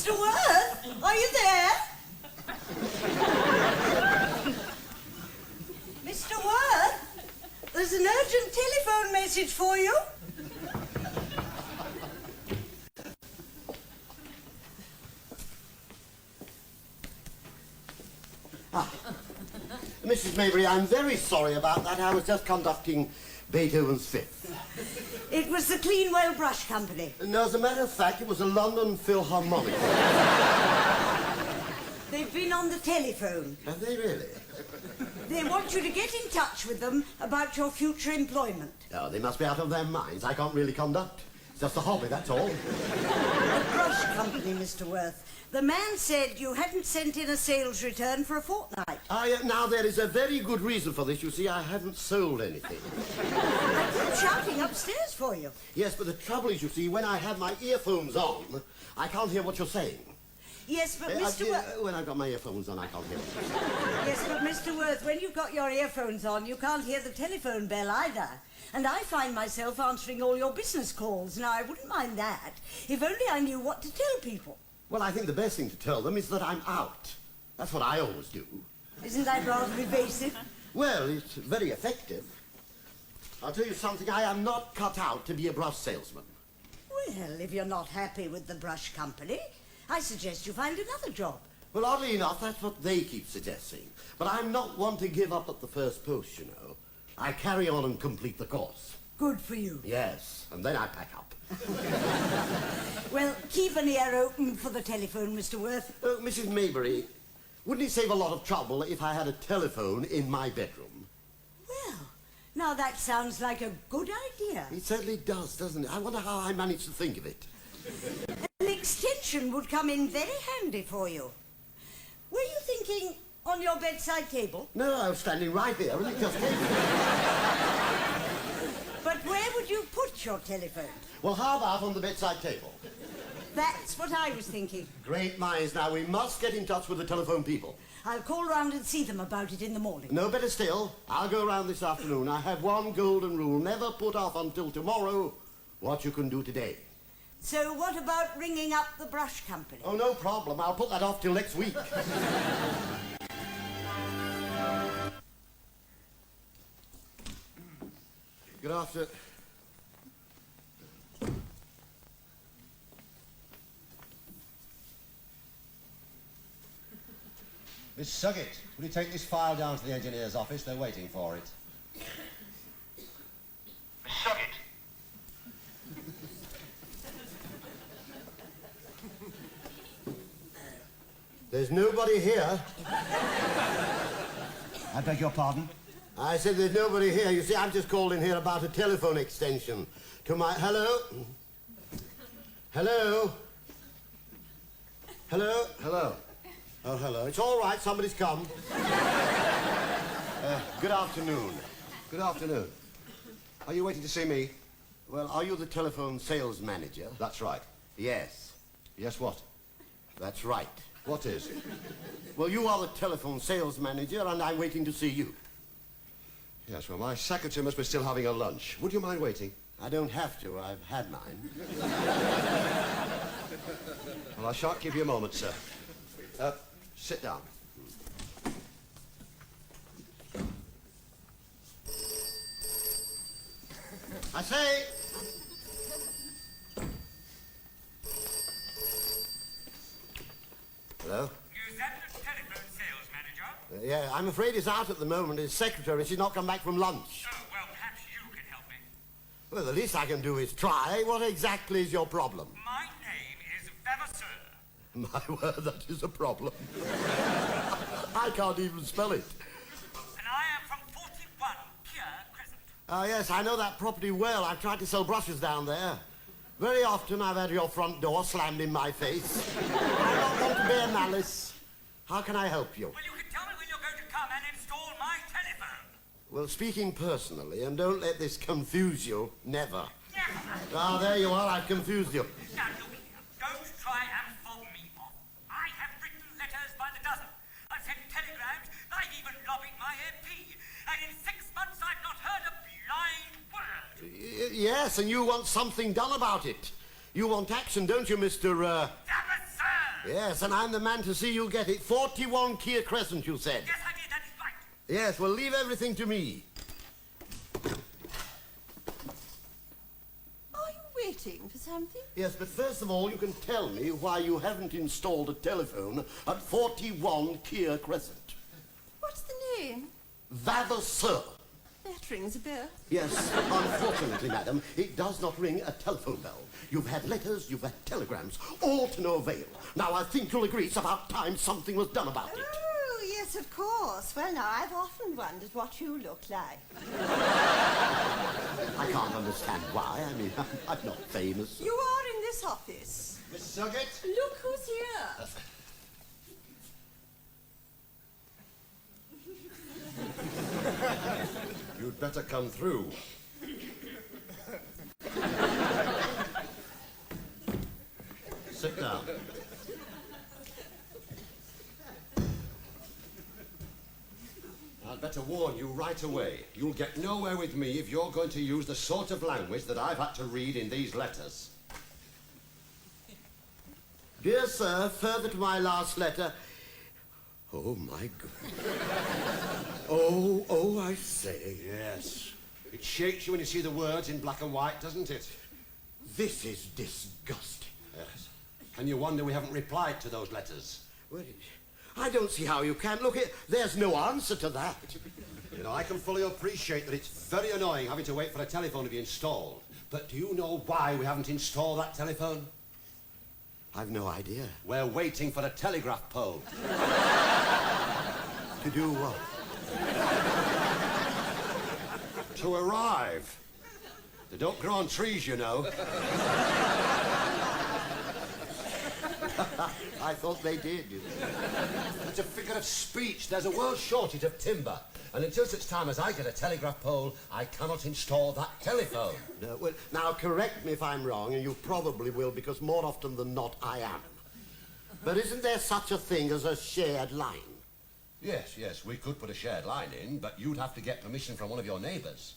Mr. Worth, are you there? Mr. Worth, there's an urgent telephone message for you. Mrs. Maybury, I'm very sorry about that. I was just conducting Beethoven's Fifth. It was the Cleanwell Brush Company. No, as a matter of fact, it was a London Philharmonic. They've been on the telephone. Have they really? They want you to get in touch with them about your future employment. Oh, they must be out of their minds. I can't really conduct. It's just a hobby, that's all. The Brush Company, Mr. Worth. The man said you hadn't sent in a sales return for a fortnight. Now, there is a very good reason for this. You see, I haven't sold anything. I keep shouting upstairs for you. Yes, but the trouble is, you see, when I have my earphones on, I can't hear what you're saying. Yes, but Mr. Worth... When I've got my earphones on, I can't hear it. Yes, but Mr. Worth, when you've got your earphones on, you can't hear the telephone bell either. And I find myself answering all your business calls. Now, I wouldn't mind that, if only I knew what to tell people. Well, I think the best thing to tell them is that I'm out. That's what I always do. Isn't that rather evasive? Well, it's very effective. I'll tell you something, I am not cut out to be a brush salesman. Well, if you're not happy with the Brush Company, I suggest you find another job. Well, oddly enough, that's what they keep suggesting. But I'm not one to give up at the first post, you know. I carry on and complete the course. Good for you. Yes, and then I pack up. Well, keep an ear open for the telephone, Mr. Worth. Mrs. Maybury, wouldn't it save a lot of trouble if I had a telephone in my bedroom? Well, now that sounds like a good idea. It certainly does, doesn't it? I wonder how I managed to think of it. An extension would come in very handy for you. Were you thinking on your bedside table? No, I was standing right here and it just came. But where would you put your telephone? Well, how about on the bedside table? That's what I was thinking. Great minds. Now, we must get in touch with the telephone people. I'll call round and see them about it in the morning. No, better still. I'll go round this afternoon. I have one golden rule. Never put off until tomorrow what you can do today. So what about ringing up the Brush Company? Oh, no problem. I'll put that off till next week. Good afternoon. Miss Suggett, will you take this file down to the engineer's office? They're waiting for it. Miss Suggett. There's nobody here. I beg your pardon? I said there's nobody here. You see, I've just called in here about a telephone extension to my... Hello? Hello? Hello? Hello? Oh, hello. It's all right. Somebody's come. Good afternoon. Good afternoon. Are you waiting to see me? Well, are you the telephone sales manager? That's right. Yes. Yes, what? That's right. What is? Well, you are the telephone sales manager, and I'm waiting to see you. Yes, well, my secretary must be still having a lunch. Would you mind waiting? I don't have to. I've had mine. Well, I shan't give you a moment, sir. Sit down. I say... Hello? Is that the telephone sales manager? Yeah, I'm afraid he's out at the moment. His secretary, she's not come back from lunch. Oh, well, perhaps you can help me. Well, the least I can do is try. What exactly is your problem? My name is Vavasseur. My word, that is a problem. I can't even spell it. And I am from 41 Pier Crescent. Oh, yes, I know that property well. I've tried to sell brushes down there. Very often I've had your front door slammed in my face. I don't want to bear malice. How can I help you? Well, you can tell me when you're going to come and install my telephone. Well, speaking personally, and don't let this confuse you, never. Never. Ah, there you are. I've confused you. Now, look here. Don't try and fob me off. I have written letters by the dozen. I've sent telegrams. I've even lobbied my MP. And in 6 months, I've not heard a blind word. Yes, and you want something done about it. You want action, don't you, Mr. Vavasseur! Yes, and I'm the man to see you get it. 41 Kia Crescent, you said. Yes, I did. That is right. Yes, well, leave everything to me. Are you waiting for something? Yes, but first of all, you can tell me why you haven't installed a telephone at 41 Kia Crescent. What's the name? Vavasseur. That rings a bell. Yes, unfortunately, madam, it does not ring a telephone bell. You've had letters, you've had telegrams, all to no avail. Now, I think you'll agree it's about time something was done about it. Oh, yes, of course. Well, now, I've often wondered what you look like. I can't understand why. I mean, I'm not famous. You are in this office. Miss Suggett? Look who's here. You'd better come through. Sit down. I'd better warn you right away. You'll get nowhere with me if you're going to use the sort of language that I've had to read in these letters. Dear sir, further to my last letter... Oh, my God. Oh, I say. Yes. It shakes you when you see the words in black and white, doesn't it? This is disgusting. Yes. Can you wonder we haven't replied to those letters? Well, I don't see how you can. Look, there's no answer to that. You know, I can fully appreciate that it's very annoying having to wait for a telephone to be installed. But do you know why we haven't installed that telephone? I've no idea. We're waiting for a telegraph pole. To do what? To arrive. They don't grow on trees, you know. I thought they did. You know. It's a figure of speech. There's a world shortage of timber. And until such time as I get a telegraph pole, I cannot install that telephone. No, well, now, correct me if I'm wrong, and you probably will, because more often than not, I am. But isn't there such a thing as a shared line? Yes, we could put a shared line in, but you'd have to get permission from one of your neighbours.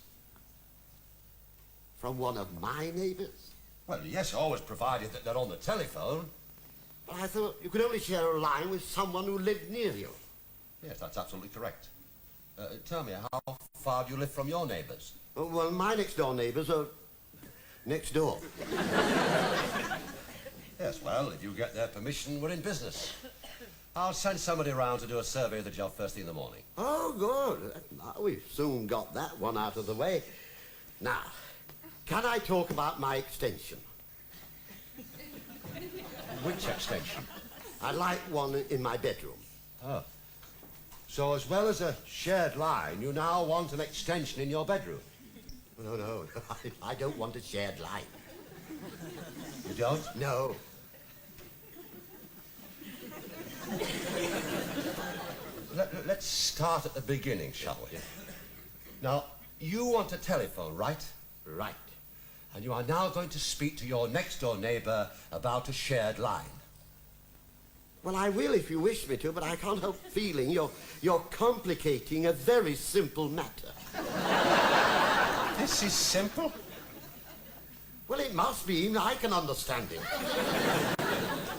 From one of my neighbours? Well, yes, always provided that they're on the telephone. But I thought you could only share a line with someone who lived near you. Yes, that's absolutely correct. Tell me, how far do you live from your neighbours? Oh, well, my next-door neighbours are next door. Yes, well, if you get their permission, we're in business. I'll send somebody round to do a survey of the job first thing in the morning. Oh, good. We've soon got that one out of the way. Now, can I talk about my extension? Which extension? I'd like one in my bedroom. Oh. So as well as a shared line, you now want an extension in your bedroom? No, I don't want a shared line. You don't? No. Let's start at the beginning, shall we? Now, you want a telephone, right? Right. And you are now going to speak to your next-door neighbour about a shared line. Well, I will if you wish me to, but I can't help feeling you're complicating a very simple matter. This is simple. Well, it must be. Even I can understand it.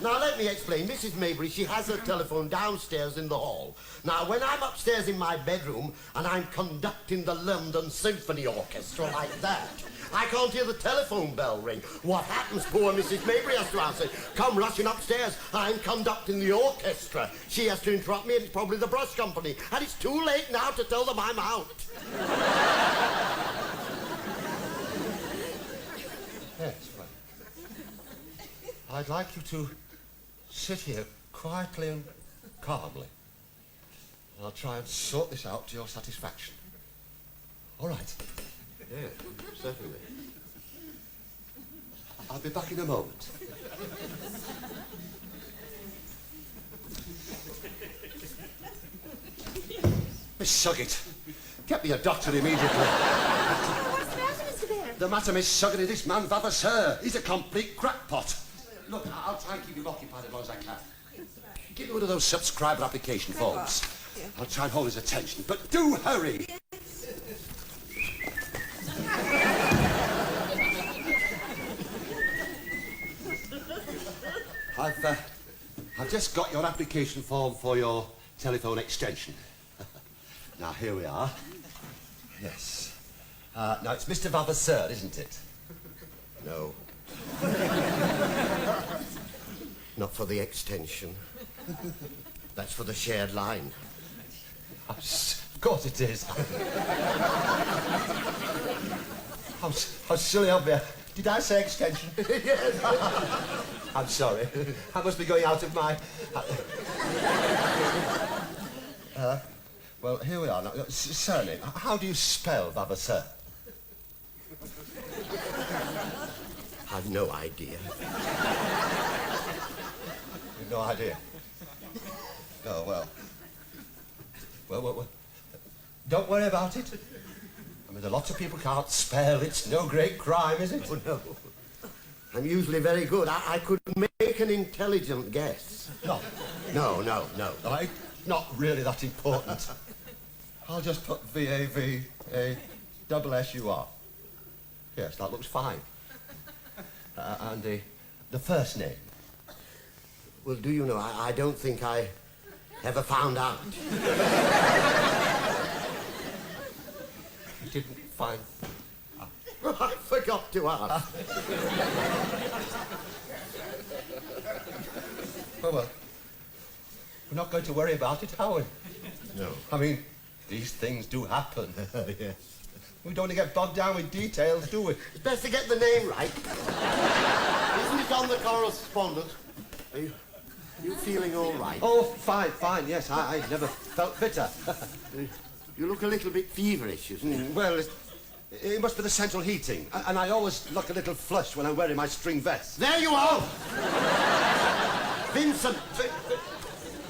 Now, let me explain. Mrs. Maybury, she has her telephone downstairs in the hall. Now, when I'm upstairs in my bedroom and I'm conducting the London Symphony Orchestra like that, I can't hear the telephone bell ring. What happens? Poor Mrs. Maybury has to answer. Come rushing upstairs. I'm conducting the orchestra. She has to interrupt me, and it's probably the brush company. And it's too late now to tell them I'm out. Yes, well, I'd like you to sit here quietly and calmly. And I'll try and sort this out to your satisfaction. All right. Yeah, certainly. I'll be back in a moment. Miss Suggett, get me a doctor immediately. What's the matter, Mr. Barron? The matter, Miss Suggett, is this man Vavasseur. He's a complete crackpot. Look, I'll try and keep him occupied as long as I can. Give me one of those subscriber application forms. I'll try and hold his attention, but do hurry. I've just got your application form for your telephone extension. Now, here we are. Yes. Now, it's Mr. Vavasseur, isn't it? No. Not for the extension. That's for the shared line. Of course it is. How silly of me. Did I say extension? Yes. I'm sorry. I must be going out of my... well, here we are. Now, surname. How do you spell Vavasseur? I've no idea. You've no idea? Oh, well. Well. Don't worry about it. I mean, lots of people can't spell. It's no great crime, is it? Oh, no. I'm usually very good. I could make an intelligent guess. No. No. It's not really that important. I'll just put V-A-V-A-S-S-U-R. Yes, that looks fine. And the first name? Well, do you know, I don't think I ever found out. You didn't find... I forgot to ask. Well, we're not going to worry about it, are we? No. I mean, these things do happen. Yes. We don't want to get bogged down with details, do we? It's best to get the name right. Isn't it on the correspondence? Are you feeling all right? Oh, fine, yes. I never felt fitter. You look a little bit feverish, isn't it? Well, it must be the central heating. And I always look a little flushed when I'm wearing my string vest. There you are! Vincent!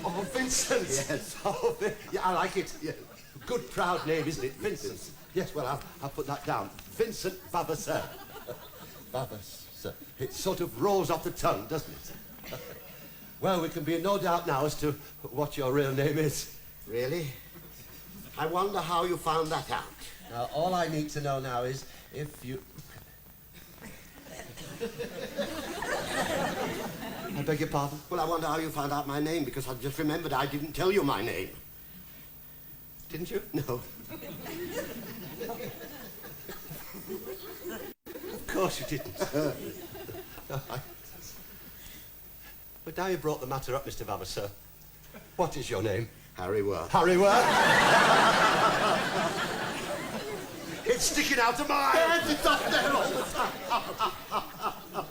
Oh, Vincent! Yes. Oh, yeah, I like it. Yeah. Good, proud name, isn't it? Vincent. Yes, well, I'll put that down. Vincent Vavasseur. Vavasseur. It sort of rolls off the tongue, doesn't it? Well, we can be in no doubt now as to what your real name is. Really? I wonder how you found that out. All I need to know now is if you... I beg your pardon? Well, I wonder how you found out my name, because I just remembered I didn't tell you my name. Didn't you? No. Of course you didn't. But now you brought the matter up, Mr. Vavasseur. What is your name? Harry Worth. Harry Worth? It's sticking out of my... Yes, it's up there all the time.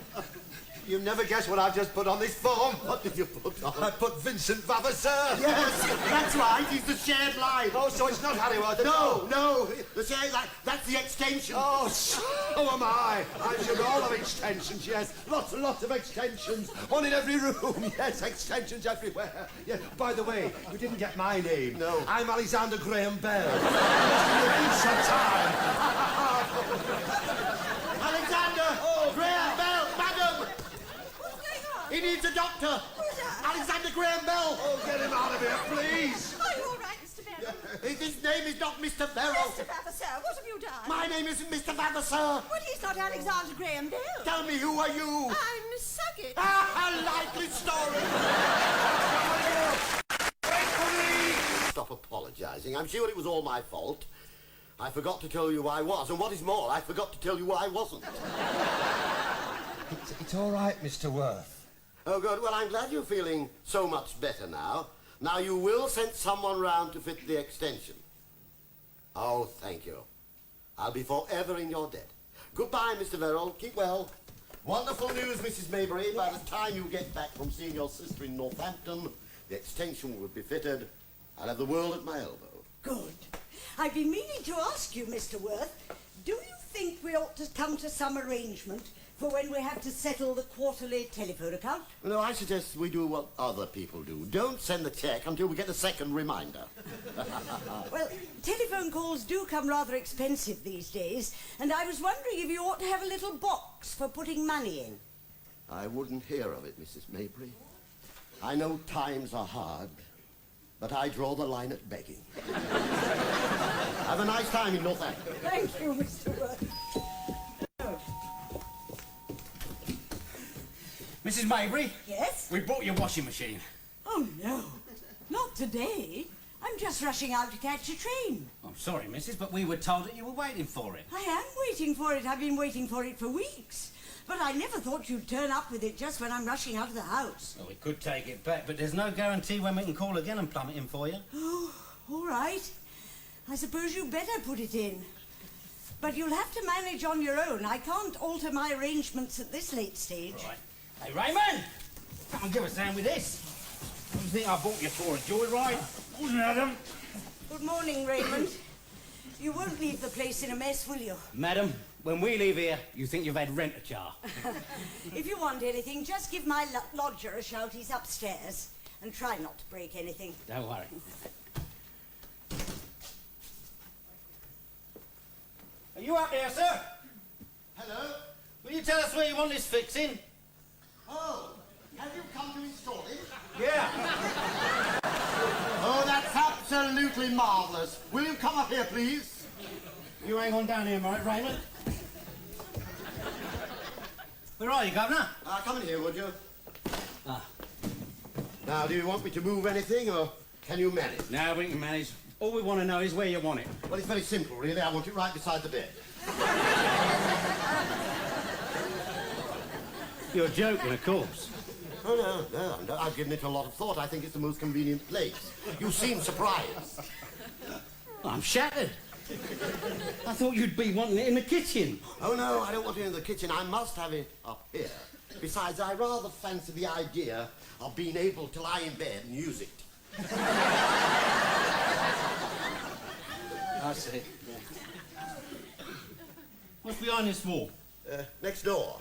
You never guess what I've just put on this form. What did you put on? I put Vincent Vavasseur. Yes, that's right. He's the shared line. Oh, so it's not Harry Worth at all? No. The shared line, that's the extension. Oh, so am I. I should all have extensions, yes. Lots of extensions. One in every room, yes. Extensions everywhere. Yeah. By the way, you didn't get my name. No. I'm Alexander Graham Bell. Some time. Alexander! Graham Bell! Madam! What's going on? He needs a doctor! Who's that? Alexander Graham Bell! Oh, get him out of here, please. Are you all right, Mr. Verrill? His name is not Mr. Verrill. Mr. Vavasseur, what have you done? My name isn't Mr. Vavasseur. But he's not Alexander Graham Bell. Tell me, who are you? I'm Miss Suggett. Ah, a likely story. Wait for me. Stop apologising. I'm sure it was all my fault. I forgot to tell you who I was, and what is more, I forgot to tell you who I wasn't. It's all right, Mr. Worth. Oh, good. Well, I'm glad you're feeling so much better now. Now, you will send someone round to fit the extension. Oh, thank you. I'll be forever in your debt. Goodbye, Mr. Verrill. Keep well. Wonderful news, Mrs. Maybury. By the time you get back from seeing your sister in Northampton, the extension will be fitted. I'll have the world at my elbow. Good. I've been meaning to ask you, Mr. Worth, do you think we ought to come to some arrangement for when we have to settle the quarterly telephone account? No, I suggest we do what other people do. Don't send the cheque until we get a second reminder. Well, telephone calls do come rather expensive these days, and I was wondering if you ought to have a little box for putting money in. I wouldn't hear of it, Mrs. Maybury. I know times are hard, but I draw the line at begging. Have a nice time in Northampton. Thank you, Mr. Worth. Mrs. Maybury, Yes? we bought your washing machine. Oh, no. Not today. I'm just rushing out to catch a train. I'm sorry, Mrs., but we were told that you were waiting for it. I am waiting for it. I've been waiting for it for weeks. But I never thought you'd turn up with it just when I'm rushing out of the house. Well, we could take it back, but there's no guarantee when we can call again and plumb it in for you. Oh, all right. I suppose you better put it in. But you'll have to manage on your own. I can't alter my arrangements at this late stage. Right. Hey, Raymond! Come and give us a hand with this. What do you think I bought you for, a joyride? Madam? Good morning, Raymond. You won't leave the place in a mess, will you? Madam, when we leave here, you think you've had rent a jar. If you want anything, just give my lodger a shout. He's upstairs. And try not to break anything. Don't worry. Are you up there, sir? Hello? Will you tell us where you want this fixing? Oh, have you come to install it? Yeah. Oh, that's absolutely marvellous. Will you come up here, please? You hang on down here, mate, Raymond. Where are you, Governor? Come in here, would you? Ah. Now, do you want me to move anything, or can you manage? Now we can manage. All we want to know is where you want it. Well, it's very simple, really. I want it right beside the bed. You're joking, of course. Oh, no, I've given it a lot of thought. I think it's the most convenient place. You seem surprised. I'm shattered. I thought you'd be wanting it in the kitchen. Oh, no, I don't want it in the kitchen. I must have it up here. Besides, I rather fancy the idea of being able to lie in bed and use it. I see. What's behind this wall? Next door.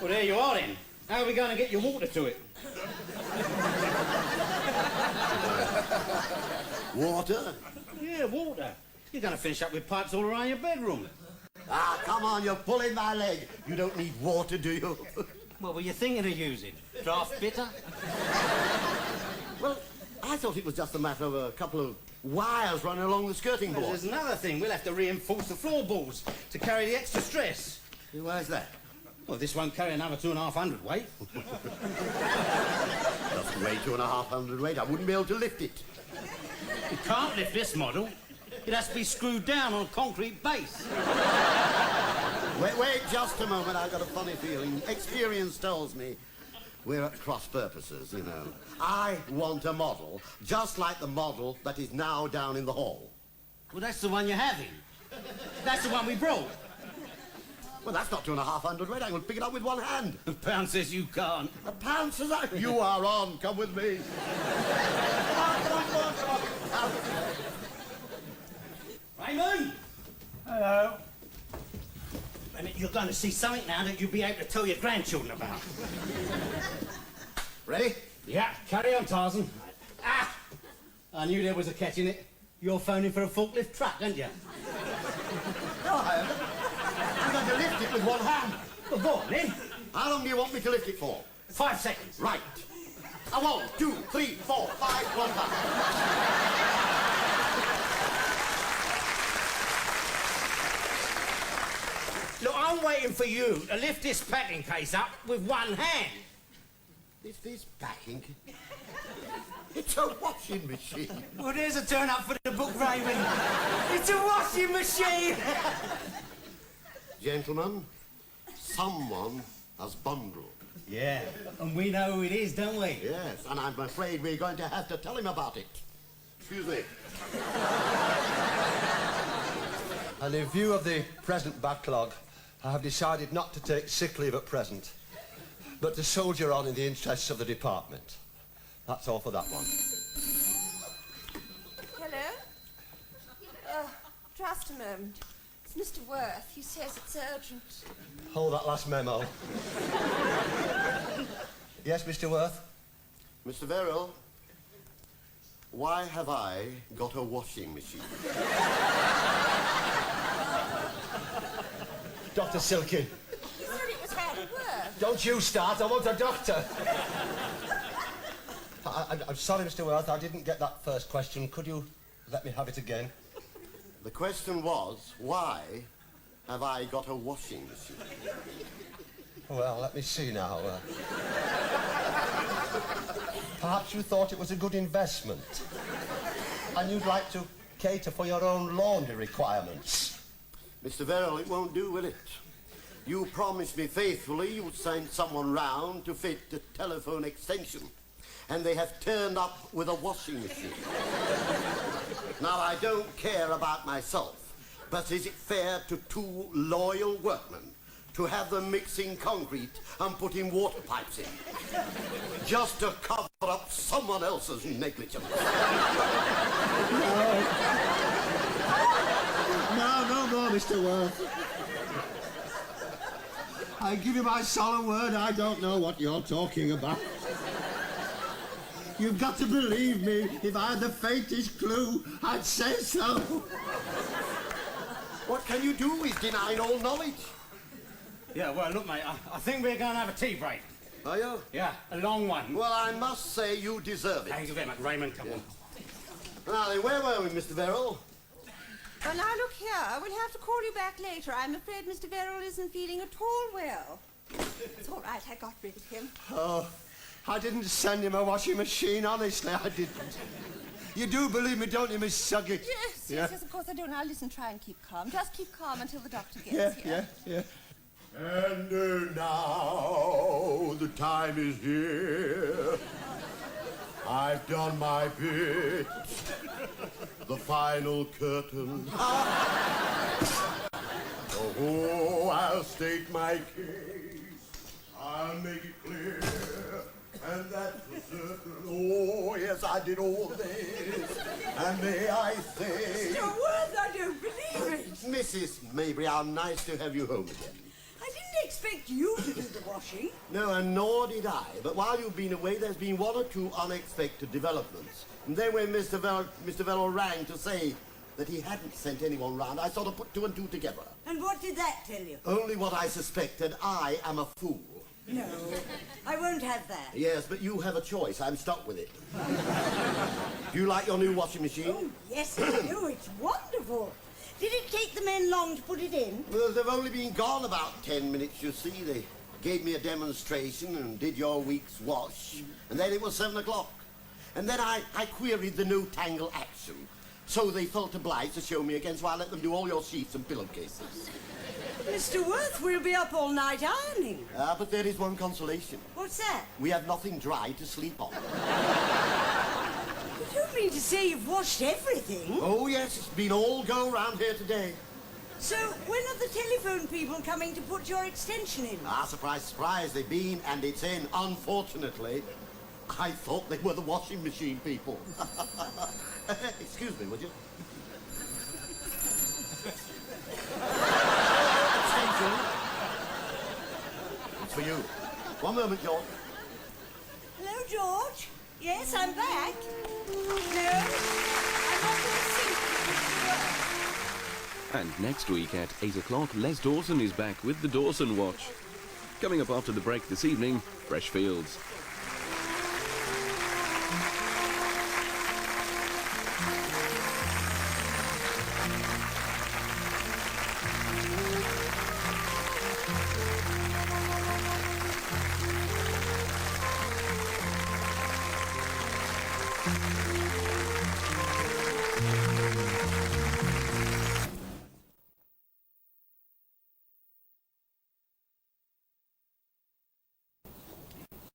Well, there you are, then. How are we going to get your water to it? Water? Yeah, water. You're going to finish up with pipes all around your bedroom. Ah, come on, you're pulling my leg. You don't need water, do you? What were you thinking of using? Draft bitter? Well, I thought it was just a matter of a couple of wires running along the skirting board. There's another thing. We'll have to reinforce the floorboards to carry the extra stress. Where's that? Well, this won't carry another 2,500 weight. Just weigh 2,500 weight. I wouldn't be able to lift it. You can't lift this model. It has to be screwed down on a concrete base. Wait just a moment. I've got a funny feeling. Experience tells me we're at cross purposes, you know. I want a model just like the model that is now down in the hall. Well, that's the one you're having. That's the one we brought. Well, that's not 2,500 weight. I could pick it up with one hand. The pound says you can't. A pound says that? You are on. Come with me. Come on. Raymond! Hello. And you're going to see something now that you'll be able to tell your grandchildren about. Ready? Yeah, carry on, Tarzan. Ah! I knew there was a catch in it. You're phoning for a forklift truck, aren't you? No, I haven't. I'm going to lift it with one hand. Well, go on, then. How long do you want me to lift it for? 5 seconds. Right. 1, 2, 3, 4, 5, 1 back. Look, I'm waiting for you to lift this packing case up with one hand. Is this packing? It's a washing machine. Well, there's a turn up for the book, Raymond. It's a washing machine. Gentlemen, someone has bungled. Yeah, and we know who it is, don't we? Yes, and I'm afraid we're going to have to tell him about it. Excuse me. And in view of the present backlog, I have decided not to take sick leave at present, but to soldier on in the interests of the department. That's all for that one. Hello? Just a moment. It's Mr. Worth. He says it's urgent. Hold that last memo. Yes, Mr. Worth? Mr. Verrill, why have I got a washing machine? Dr. Silkin. He said it was hard work. Don't you start, I want a doctor. I'm sorry, Mr. Worth, I didn't get that first question. Could you let me have it again? The question was, why have I got a washing machine? Well, let me see now. Perhaps you thought it was a good investment. And you'd like to cater for your own laundry requirements. Mr. Verrill, it won't do, will it? You promised me faithfully you would send someone round to fit the telephone extension. And they have turned up with a washing machine. Now, I don't care about myself, but is it fair to two loyal workmen to have them mixing concrete and putting water pipes in? Just to cover up someone else's negligence. No more, Mr. Worth. I give you my solemn word, I don't know what you're talking about. You've got to believe me. If I had the faintest clue, I'd say so. What can you do with denying all knowledge? Yeah, well, look, mate, I think we're going to have a tea break. Are you? Yeah, a long one. Well, I must say you deserve it. Thank you very much, Raymond. Come on. Now then, where were we, Mr. Verrill? Well, now look here. We'll have to call you back later. I'm afraid Mr. Verrill isn't feeling at all well. It's all right. I got rid of him. Oh, I didn't send him a washing machine, honestly, I didn't. You do believe me, don't you, Miss Suggett? Yes, of course I do. Now listen, try and keep calm. Just keep calm until the doctor gets here. Yeah. And now the time is here. I've done my bit. The final curtain. Oh, I'll state my case. I'll make it clear. And that's for certain. Oh, yes, I did all this. And may I say... Mr. Worth, I don't believe it. Mrs. Mabry, how nice to have you home again. I didn't expect you to do the washing. No, and nor did I. But while you've been away, there's been one or two unexpected developments. And then when Mr. Verrill rang to say that he hadn't sent anyone round, I sort of put two and two together. And what did that tell you? Only what I suspected. I am a fool. No, I won't have that. Yes, but you have a choice. I'm stuck with it. Do you like your new washing machine? Oh, yes, I do. It's wonderful. Did it take the men long to put it in? Well, they've only been gone about 10 minutes, you see. They gave me a demonstration and did your week's wash. And then it was 7 o'clock. And then I queried the no-tangle action. So they felt obliged to show me again, so I let them do all your sheets and pillowcases. Mr. Worth, we'll be up all night ironing. But there is one consolation. What's that? We have nothing dry to sleep on. You don't mean to say you've washed everything? Oh, yes, it's been all go round here today. So, when are the telephone people coming to put your extension in? Surprise, surprise, they've been, and it's in. Unfortunately, I thought they were the washing machine people. Excuse me, would you? It's for you. One moment, George. Hello, George. Yes, I'm back. No, I'm not going to sink, Mr. Worth. And next week at 8 o'clock, Les Dawson is back with the Dawson Watch. Coming up after the break this evening, Fresh Fields.